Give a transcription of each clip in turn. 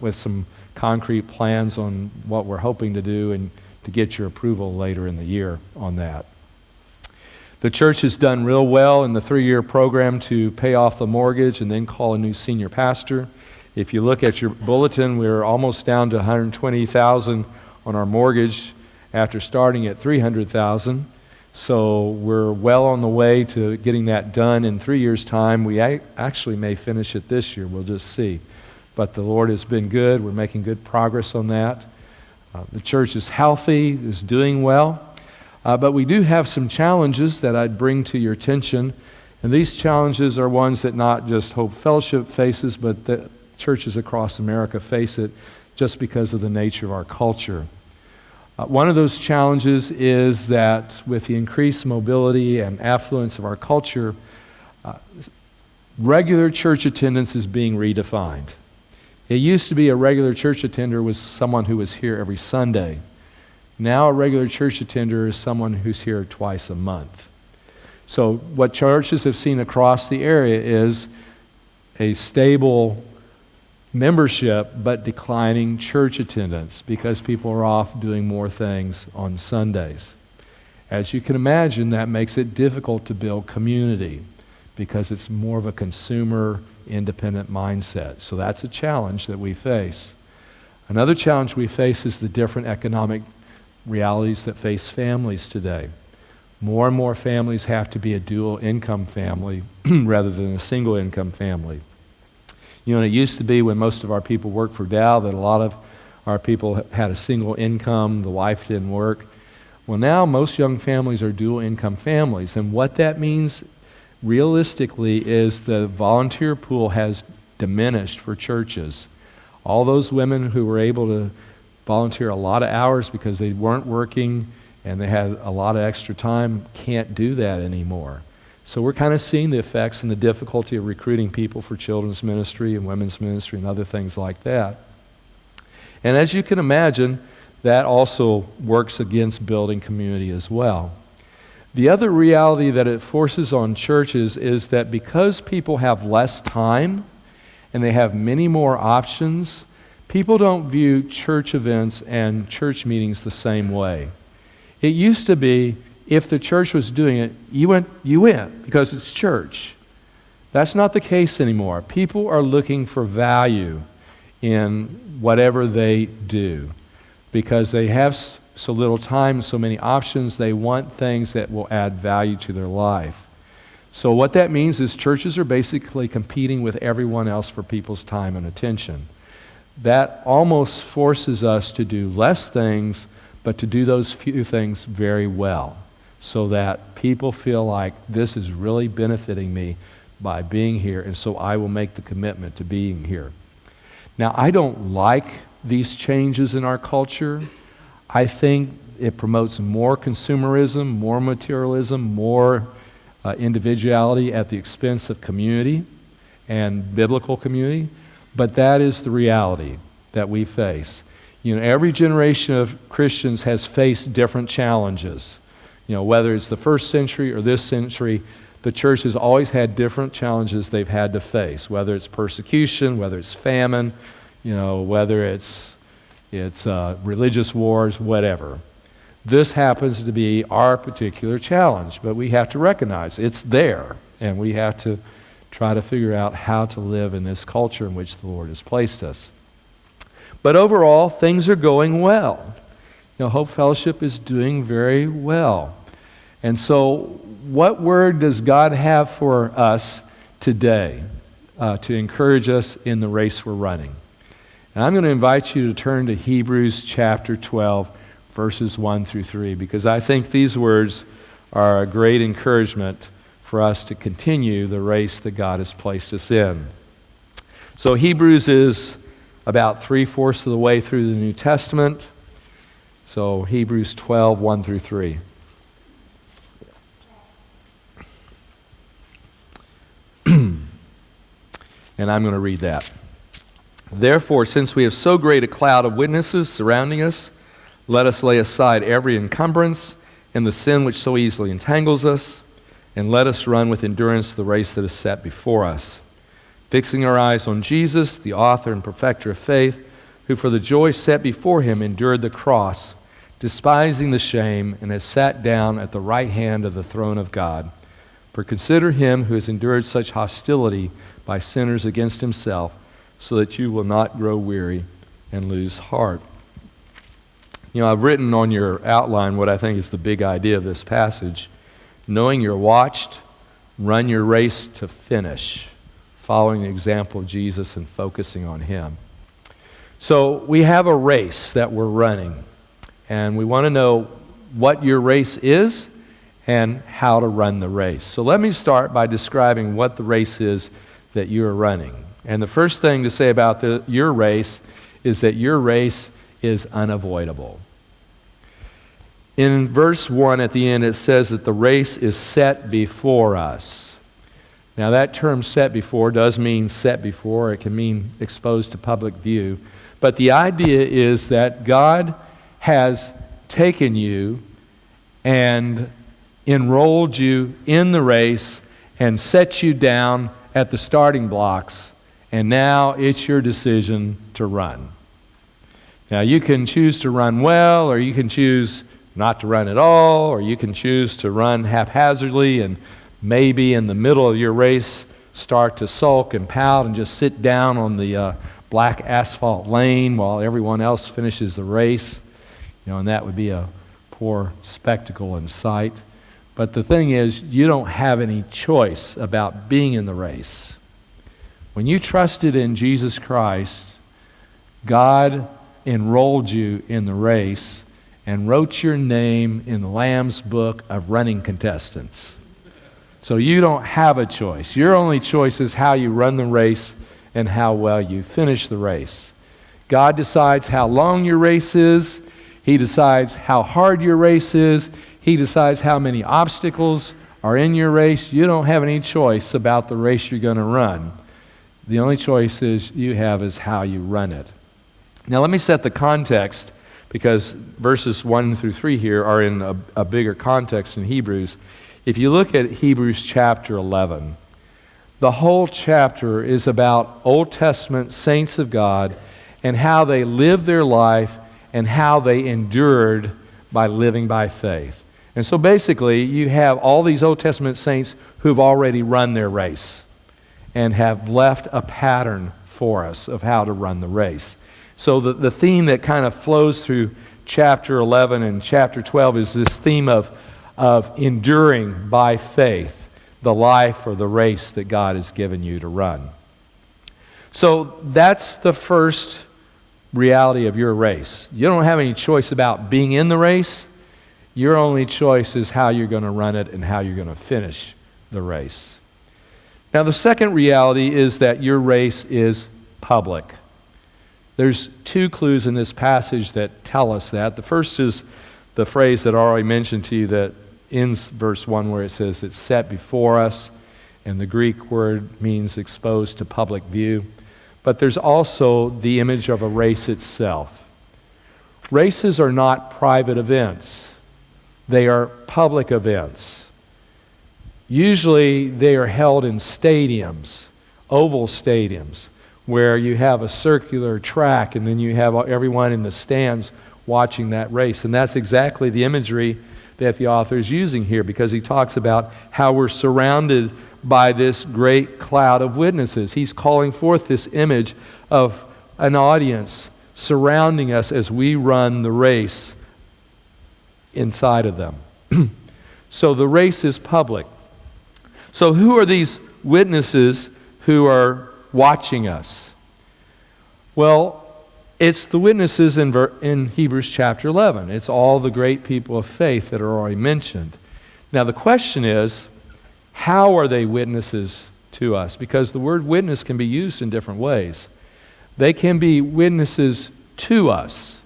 with some concrete plans on what we're hoping to do and to get your approval later in the year on that. The church has done real well in the 3-year program to pay off the mortgage and then call a new senior pastor. If you look at your bulletin, we're almost down to $120,000 on our mortgage after starting at $300,000. So we're well on the way to getting that done in 3 years' time. We actually may finish it this year. We'll just see. But the Lord has been good. We're making good progress on that. The church is healthy, is doing well. But we do have some challenges that I'd bring to your attention. And these challenges are ones that not just Hope Fellowship faces, but that churches across America face it just because of the nature of our culture. One of those challenges is that with the increased mobility and affluence of our culture, regular church attendance is being redefined. It used to be a regular church attender was someone who was here every Sunday. Now a regular church attender is someone who's here twice a month. So what churches have seen across the area is a stable membership but declining church attendance because people are off doing more things on Sundays. As you can imagine, that makes it difficult to build community because it's more of a consumer independent mindset. So that's a challenge that we face. Another challenge we face is the different economic realities that face families today. More and more families have to be a dual income family rather than a single income family. You know, it used to be when most of our people worked for Dow that a lot of our people had a single income, the wife didn't work. Well, now most young families are dual income families, and what that means realistically is the volunteer pool has diminished for churches. All those women who were able to volunteer a lot of hours because they weren't working and they had a lot of extra time can't do that anymore. So we're kind of seeing the effects and the difficulty of recruiting people for children's ministry and women's ministry and other things like that. And as you can imagine, that also works against building community as well. The other reality that it forces on churches is that because people have less time and they have many more options, people don't view church events and church meetings the same way. It used to be, if the church was doing it, you went because it's church. That's not the case anymore. People are looking for value in whatever they do because they have so little time, so many options. They want things that will add value to their life. So what that means is churches are basically competing with everyone else for people's time and attention. That almost forces us to do less things, but to do those few things very well, so that people feel like this is really benefiting me by being here, and so I will make the commitment to being here. Now, I don't like these changes in our culture. I think it promotes more consumerism, more materialism, more individuality at the expense of community and biblical community, but that is the reality that we face. You know, every generation of Christians has faced different challenges. You know, whether it's the first century or this century, the church has always had different challenges they've had to face, whether it's persecution, whether it's famine, you know, whether it's religious wars, whatever. This happens to be our particular challenge, but we have to recognize it's there, and we have to try to figure out how to live in this culture in which the Lord has placed us. But overall, things are going well. You know, Hope Fellowship is doing very well. And so, what word does God have for us today to encourage us in the race we're running? And I'm going to invite you to turn to Hebrews chapter 12, verses 1 through 3, because I think these words are a great encouragement for us to continue the race that God has placed us in. So Hebrews is about 3/4 of the way through the New Testament. So Hebrews 12, 1 through 3. And I'm going to read that. Therefore, since we have so great a cloud of witnesses surrounding us, let us lay aside every encumbrance and the sin which so easily entangles us, and let us run with endurance the race that is set before us, fixing our eyes on Jesus, the author and perfecter of faith, who for the joy set before him endured the cross, despising the shame, and has sat down at the right hand of the throne of God. For consider him who has endured such hostility by sinners against himself, so that you will not grow weary and lose heart. I've written on your outline what I think is the big idea of this passage. Knowing you're watched, run your race to finish, following the example of Jesus and focusing on him. So we have a race that we're running, and we want to know what your race is and how to run the race. So let me start by describing what the race is that you're running. And the first thing to say about your race is that your race is unavoidable. In verse 1 at the end, it says that the race is set before us. Now that term set before does mean set before. It can mean exposed to public view. But the idea is that God has taken you and enrolled you in the race and set you down at the starting blocks, and now it's your decision to run. Now you can choose to run well, or you can choose not to run at all, or you can choose to run haphazardly and maybe in the middle of your race start to sulk and pout and just sit down on the black asphalt lane while everyone else finishes the race. And that would be a poor spectacle and sight. But the thing is, you don't have any choice about being in the race. When you trusted in Jesus Christ, God enrolled you in the race and wrote your name in the Lamb's Book of running contestants. So you don't have a choice. Your only choice is how you run the race and how well you finish the race. God decides how long your race is. He decides how hard your race is. He decides how many obstacles are in your race. You don't have any choice about the race you're going to run. The only choice you have is how you run it. Now let me set the context, because verses 1 through 3 here are in a bigger context in Hebrews. If you look at Hebrews chapter 11, the whole chapter is about Old Testament saints of God and how they lived their life and how they endured by living by faith. And so basically, you have all these Old Testament saints who've already run their race and have left a pattern for us of how to run the race. So the theme that kind of flows through chapter 11 and chapter 12 is this theme of enduring by faith the life or the race that God has given you to run. So that's the first reality of your race. You don't have any choice about being in the race. Your only choice is how you're going to run it and how you're going to finish the race. Now, the second reality is that your race is public. There's two clues in this passage that tell us that. The first is the phrase that I already mentioned to you that ends verse 1 where it says it's set before us, and the Greek word means exposed to public view. But there's also the image of a race itself. Races are not private events. They are public events. Usually they are held in stadiums, oval stadiums, where you have a circular track and then you have everyone in the stands watching that race. And that's exactly the imagery that the author is using here, because he talks about how we're surrounded by this great cloud of witnesses. He's calling forth this image of an audience surrounding us as we run the race inside of them. So the race is public. So who are these witnesses who are watching us? Well, it's the witnesses in Hebrews chapter 11. It's all the great people of faith that are already mentioned. Now the question is, how are they witnesses to us? Because the word witness can be used in different ways. They can be witnesses to us.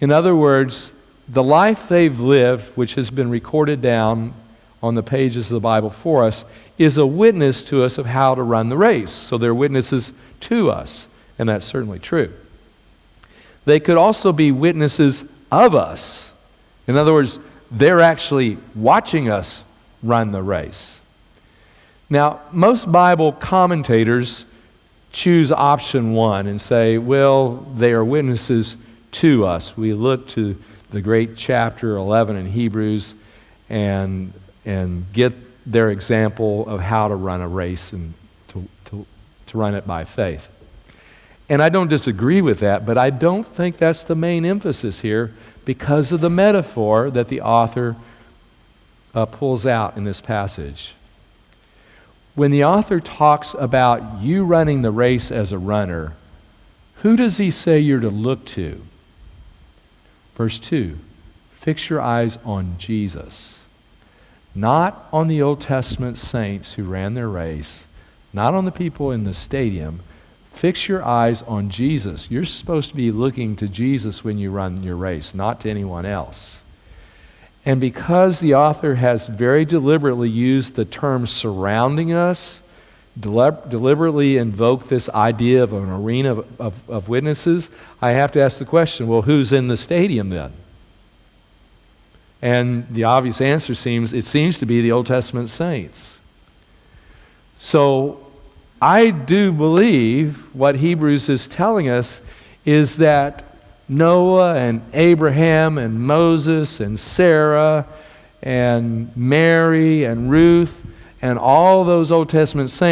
In other words, the life they've lived, which has been recorded down on the pages of the Bible for us, is a witness to us of how to run the race. So they're witnesses to us, and that's certainly true. They could also be witnesses of us. In other words, they're actually watching us run the race. Now, most Bible commentators choose option one and say, well, they are witnesses to us. We look to the great chapter 11 in Hebrews and get their example of how to run a race and to run it by faith. And I don't disagree with that, but I don't think that's the main emphasis here because of the metaphor that the author pulls out in this passage. When the author talks about you running the race as a runner, who does he say you're to look to? Verse 2, fix your eyes on Jesus. Not on the Old Testament saints who ran their race, not on the people in the stadium. Fix your eyes on Jesus. You're supposed to be looking to Jesus when you run your race, not to anyone else. And because the author has very deliberately used the term surrounding us, deliberately invoked this idea of an arena of witnesses, I have to ask the question, well, who's in the stadium then? And the obvious answer seems to be the Old Testament saints. So I do believe what Hebrews is telling us is that Noah and Abraham and Moses and Sarah and Mary and Ruth and all those Old Testament saints